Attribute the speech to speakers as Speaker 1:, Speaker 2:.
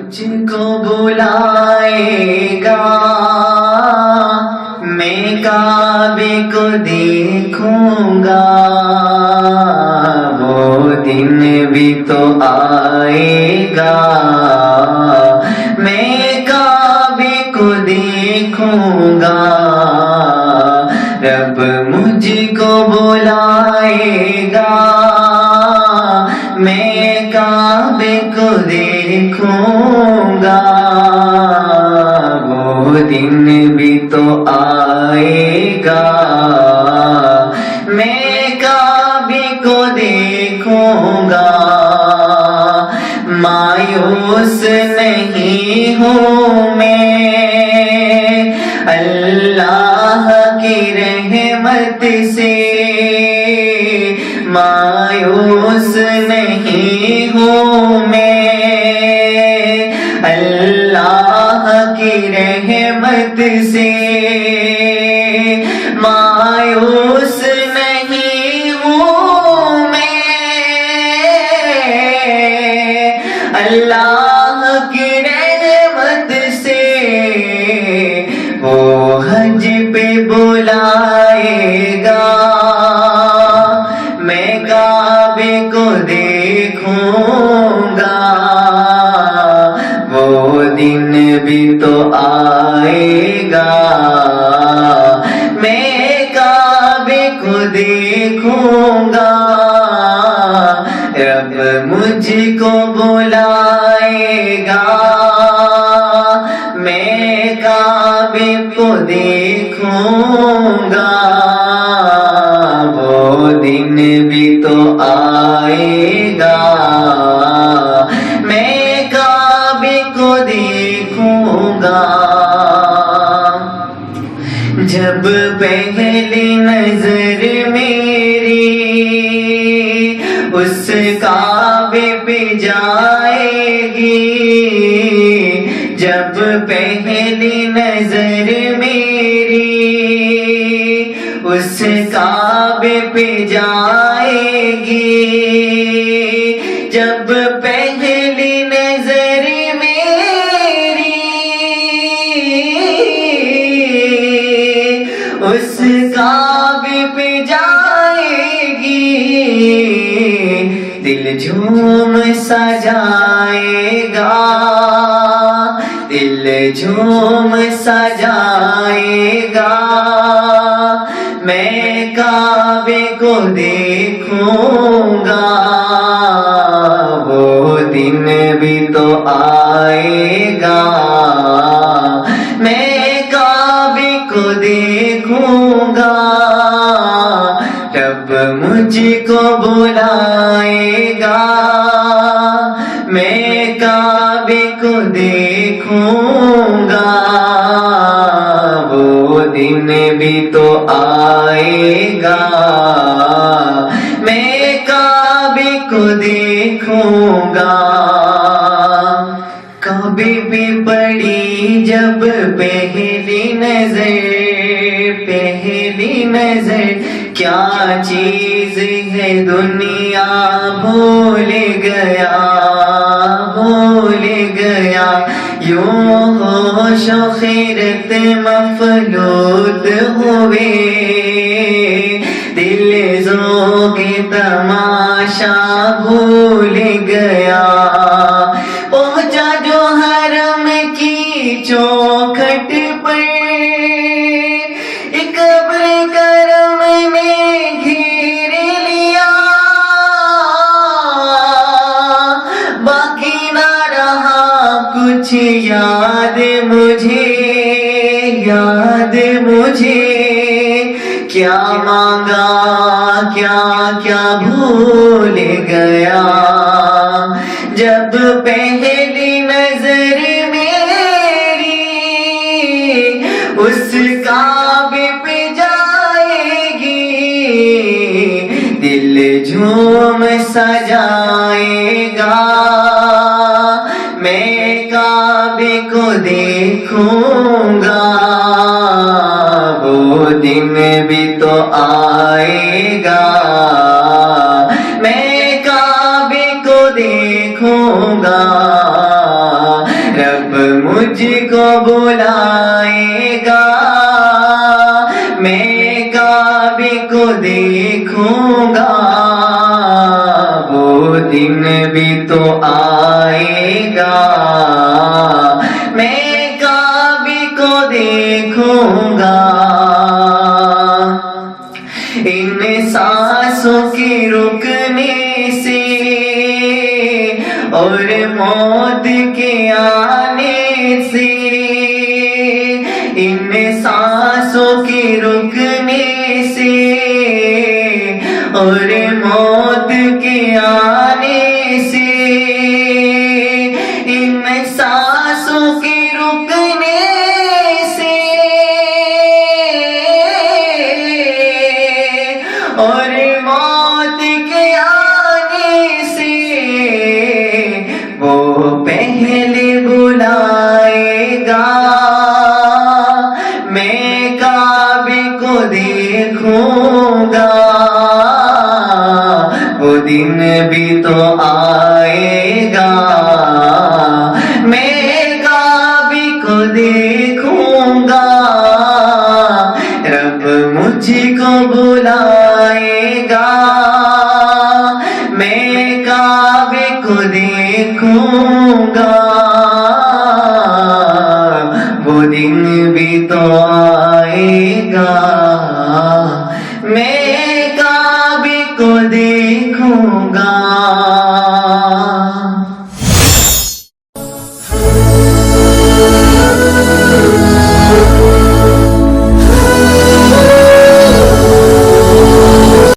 Speaker 1: مجھ کو بلائے گا، میں کعبے کو دیکھوں گا، وہ دن بھی تو آئے گا، میں کعبے کو دیکھوں گا، رب مجھ کو بلائے گا، میں کعبے کو دیکھوں گا، وہ دن بھی تو آئے گا، میں کعبے کو دیکھوں گا، مایوس نہیں ہوں میں اللہ کی رحمت سے، مایوس نہیں ہوں میں اللہ کی رحمت سے، مایوس نہیں ہوں میں اللہ کی رحمت سے، وہ حج پہ بلائے گا، میں کعبے کو دیکھوں گا، وہ دن بھی تو آئے گا، میں کعبے کو دیکھوں گا، رب مجھ کو بلائے گا، میں کعبے کو دیکھوں گا، وہ دن بھی تو آئے گا، میں کعبے کو دیکھوں گا، جب پہلی نظر میری اس کعبے پہ جائے گی، جب پہلی نظر میری اس کعبے پہ جائے گی، جب پہلی نظر میری اس کعبے پہ جائے گی، دل جھوم سا جائے گا، دل جھوم سا جائے گا، میں کعبے کو دیکھوں گا، وہ دن بھی تو آئے گا، میں کعبے کو دیکھوں گا، رب مجھ کو بلائے گا، میں کعبے کو دیکھوں گا، وہ دن بھی تو آئے گا، میں کعبے کو دیکھوں گا، کعبے پہ پڑی جب پہلی نظر، پہلی نظر کیا چیز ہے دنیا بھول گیا، بھول گیا، یوں ہوش و خیرت مفلوٹ ہوئے، دل ذوق تماشا بھول گیا، پہنچا جو حرم کی چوکھٹ پر، ایک ابر کرم نے گھیر لیا، باقی نہ رہا کچھ یاد مجھے، یاد مجھے، کیا مانگا کیا کیا بھول گیا، جب پہلی نظر میری اس کعبے پہ جائے گی، دل جھوم سا جائے گا، میں کعبے کو دیکھوں گا، وہ دن بھی تو آئے گا، میں کعبے کو دیکھوں گا، کو بلائے گا، میں کعبے کو دیکھوں گا، وہ دن بھی تو آئے گا، میں کعبے کو دیکھوں گا۔ ان سانسوں کے رکنے سے اور موت کے آنے سے، ان سانسوں کے رکنے سے اور موت کے آنے سے، ان سانسوں کے رکنے سے اور موت کے آنے سے، وہ پہلے بلائے گا، میں کعبے کو دیکھوں گا، وہ دن